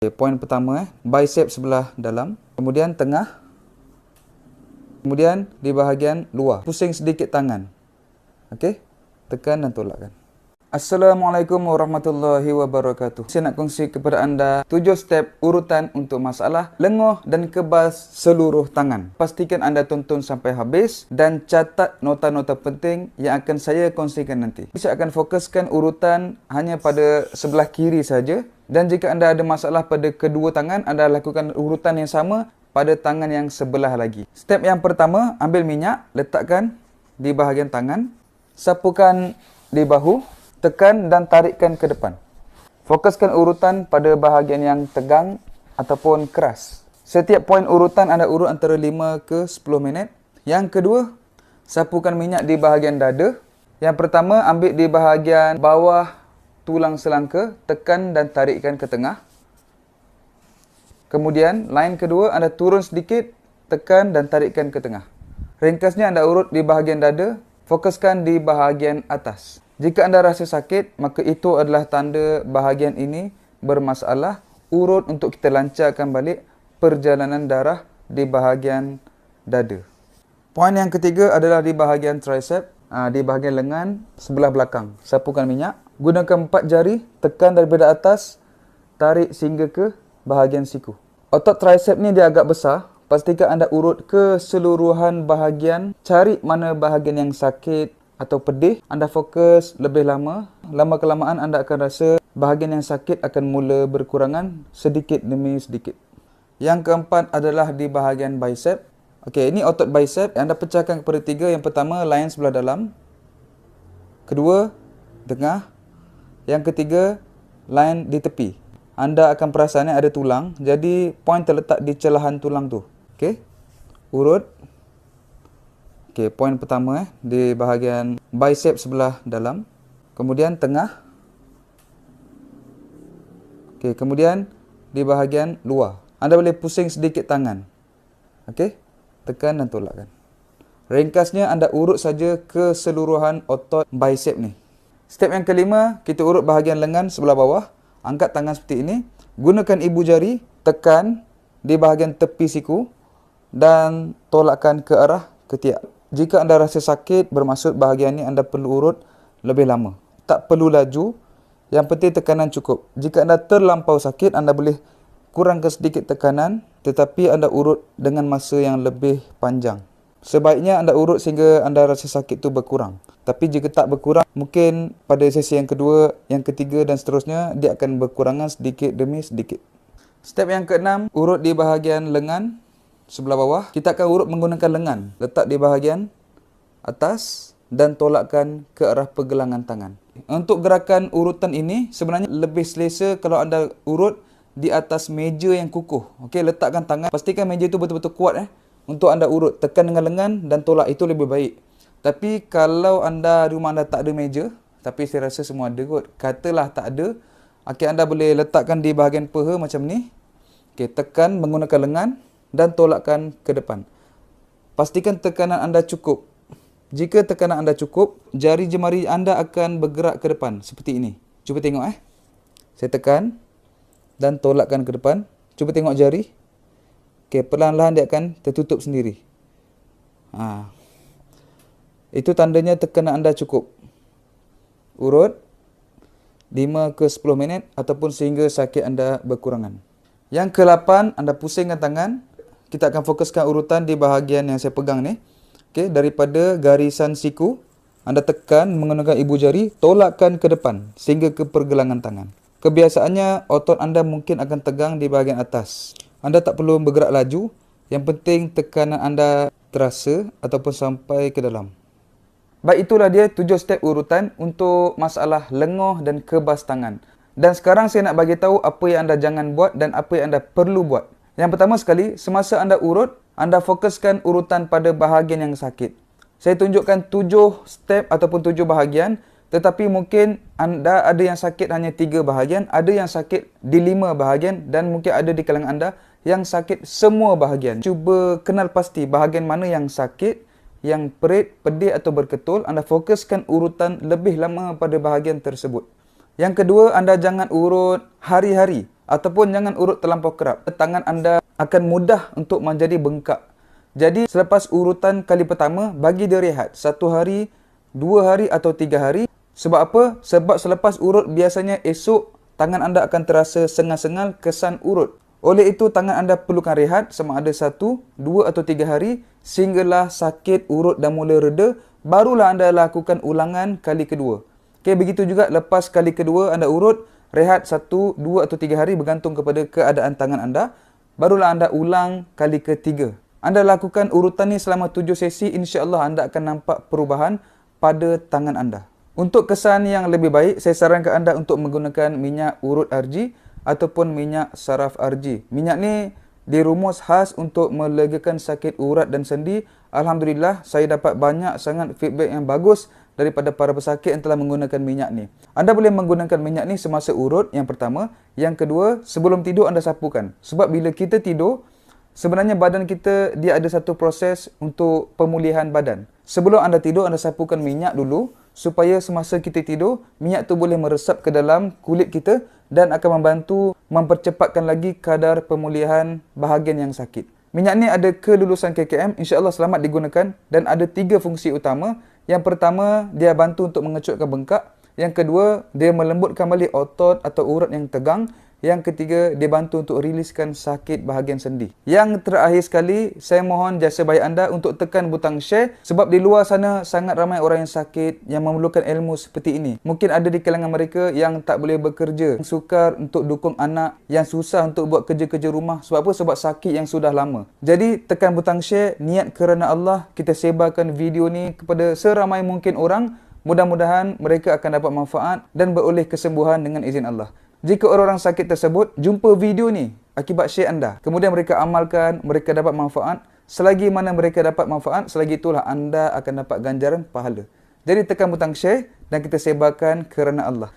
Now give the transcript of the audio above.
Okay, poin pertama, bicep sebelah dalam, kemudian tengah, kemudian di bahagian luar. Pusing sedikit tangan. Okey, tekan dan tolakkan. Assalamualaikum warahmatullahi wabarakatuh. Saya nak kongsi kepada anda 7 step urutan untuk masalah lenguh dan kebas seluruh tangan. Pastikan anda tonton sampai habis dan catat nota-nota penting yang akan saya kongsikan nanti. Saya akan fokuskan urutan hanya pada sebelah kiri saja, dan jika anda ada masalah pada kedua tangan, anda lakukan urutan yang sama pada tangan yang sebelah lagi. Step yang pertama, ambil minyak, letakkan di bahagian tangan, sapukan di bahu, tekan dan tarikkan ke depan. Fokuskan urutan pada bahagian yang tegang ataupun keras. Setiap poin urutan anda urut antara 5 ke 10 minit. Yang kedua, sapukan minyak di bahagian dada. Yang pertama, ambil di bahagian bawah tulang selangka, tekan dan tarikkan ke tengah. Kemudian, line kedua, anda turun sedikit, tekan dan tarikkan ke tengah. Ringkasnya anda urut di bahagian dada, fokuskan di bahagian atas. Jika anda rasa sakit, maka itu adalah tanda bahagian ini bermasalah. Urut untuk kita lancarkan balik perjalanan darah di bahagian dada. Poin yang ketiga adalah di bahagian tricep, di bahagian lengan sebelah belakang. Sapukan minyak, gunakan 4 jari, tekan daripada atas, tarik sehingga ke bahagian siku. Otot tricep ni dia agak besar. Pastikan anda urut keseluruhan bahagian, cari mana bahagian yang sakit atau pedih, anda fokus lebih lama. Lama-kelamaan anda akan rasa bahagian yang sakit akan mula berkurangan sedikit demi sedikit. Yang keempat adalah di bahagian bicep. Okey, ini otot bicep. Anda pecahkan kepada 3. Yang pertama, line sebelah dalam. Kedua, tengah. Yang ketiga, line di tepi. Anda akan perasan ada tulang. Jadi, poin terletak di celahan tulang tu. Okey, urut. Okey, poin pertama di bahagian bicep sebelah dalam. Kemudian tengah. Okey, kemudian di bahagian luar. Anda boleh pusing sedikit tangan. Okey, tekan dan tolakkan. Ringkasnya anda urut saja keseluruhan otot bicep ni. Step yang kelima, kita urut bahagian lengan sebelah bawah. Angkat tangan seperti ini. Gunakan ibu jari, tekan di bahagian tepi siku dan tolakkan ke arah ketiak. Jika anda rasa sakit, bermaksud bahagian ini anda perlu urut lebih lama. Tak perlu laju, yang penting tekanan cukup. Jika anda terlampau sakit, anda boleh kurangkan sedikit tekanan, tetapi anda urut dengan masa yang lebih panjang. Sebaiknya anda urut sehingga anda rasa sakit itu berkurang. Tapi jika tak berkurang, mungkin pada sesi yang kedua, yang ketiga dan seterusnya, dia akan berkurangan sedikit demi sedikit. Step yang keenam, urut di bahagian lengan sebelah bawah. Kita akan urut menggunakan lengan. Letak di bahagian atas dan tolakkan ke arah pergelangan tangan. Untuk gerakan urutan ini sebenarnya lebih selesa kalau anda urut di atas meja yang kukuh. Okey, letakkan tangan. Pastikan meja itu betul-betul kuat untuk anda urut. Tekan dengan lengan dan tolak, itu lebih baik. Tapi kalau rumah anda tak ada meja, tapi saya rasa semua ada kot. Katalah tak ada. Okey, anda boleh letakkan di bahagian paha macam ni. Okey, tekan menggunakan lengan dan tolakkan ke depan. Pastikan tekanan anda cukup. Jika tekanan anda cukup, jari jemari anda akan bergerak ke depan seperti ini. Cuba tengok Saya tekan dan tolakkan ke depan. Cuba tengok jari. Okey, perlahan-lahan dia akan tertutup sendiri. Itu tandanya tekanan anda cukup. Urut 5 ke 10 minit ataupun sehingga sakit anda berkurangan. Yang ke-8, anda pusingkan tangan. Kita akan fokuskan urutan di bahagian yang saya pegang ni. Okey, daripada garisan siku, anda tekan menggunakan ibu jari, tolakkan ke depan sehingga ke pergelangan tangan. Kebiasaannya, otot anda mungkin akan tegang di bahagian atas. Anda tak perlu bergerak laju. Yang penting tekanan anda terasa ataupun sampai ke dalam. Baik, itulah dia 7 step urutan untuk masalah lenguh dan kebas tangan. Dan sekarang saya nak bagi tahu apa yang anda jangan buat dan apa yang anda perlu buat. Yang pertama sekali, semasa anda urut, anda fokuskan urutan pada bahagian yang sakit. Saya tunjukkan 7 step ataupun 7 bahagian, tetapi mungkin anda ada yang sakit hanya 3 bahagian, ada yang sakit di 5 bahagian dan mungkin ada di kalangan anda yang sakit semua bahagian. Cuba kenal pasti bahagian mana yang sakit, yang perit, pedih atau berketul. Anda fokuskan urutan lebih lama pada bahagian tersebut. Yang kedua, anda jangan urut hari-hari ataupun jangan urut terlampau kerap. Tangan anda akan mudah untuk menjadi bengkak. Jadi selepas urutan kali pertama, bagi dia rehat 1 hari, 2 hari atau 3 hari. Sebab apa? Sebab selepas urut biasanya esok tangan anda akan terasa sengal-sengal, kesan urut. Oleh itu tangan anda perlukan rehat sama ada 1, 2 atau 3 hari sehinggalah sakit urut dah mula reda, barulah anda lakukan ulangan kali kedua. Okey, begitu juga lepas kali kedua anda urut, rehat 1, 2 atau 3 hari bergantung kepada keadaan tangan anda, barulah anda ulang kali ketiga. Anda lakukan urutan ni selama 7 sesi, insya-Allah anda akan nampak perubahan pada tangan anda. Untuk kesan yang lebih baik, saya sarankan anda untuk menggunakan minyak urut RG ataupun minyak saraf RG. Minyak ni dirumus khas untuk melegakan sakit urat dan sendi. Alhamdulillah, saya dapat banyak sangat feedback yang bagus daripada para pesakit yang telah menggunakan minyak ni. Anda boleh menggunakan minyak ni semasa urut, yang pertama. Yang kedua, sebelum tidur anda sapukan. Sebab bila kita tidur, sebenarnya badan kita dia ada satu proses untuk pemulihan badan. Sebelum anda tidur, anda sapukan minyak dulu supaya semasa kita tidur, minyak tu boleh meresap ke dalam kulit kita dan akan membantu mempercepatkan lagi kadar pemulihan bahagian yang sakit. Minyak ni ada kelulusan KKM, insya-Allah selamat digunakan dan ada 3 fungsi utama. Yang pertama, dia bantu untuk mengecutkan bengkak. Yang kedua, dia melembutkan balik otot atau urat yang tegang. Yang ketiga, dia bantu untuk riliskan sakit bahagian sendi. Yang terakhir sekali, saya mohon jasa baik anda untuk tekan butang share sebab di luar sana sangat ramai orang yang sakit yang memerlukan ilmu seperti ini. Mungkin ada di kalangan mereka yang tak boleh bekerja, yang sukar untuk dukung anak, yang susah untuk buat kerja-kerja rumah. Sebab apa? Sebab sakit yang sudah lama. Jadi, tekan butang share, niat kerana Allah, kita sebarkan video ni kepada seramai mungkin orang. Mudah-mudahan mereka akan dapat manfaat dan beroleh kesembuhan dengan izin Allah. Jika orang-orang sakit tersebut jumpa video ni akibat share anda, kemudian mereka amalkan, mereka dapat manfaat, selagi mana mereka dapat manfaat, selagi itulah anda akan dapat ganjaran pahala. Jadi tekan butang share dan kita sebarkan kerana Allah.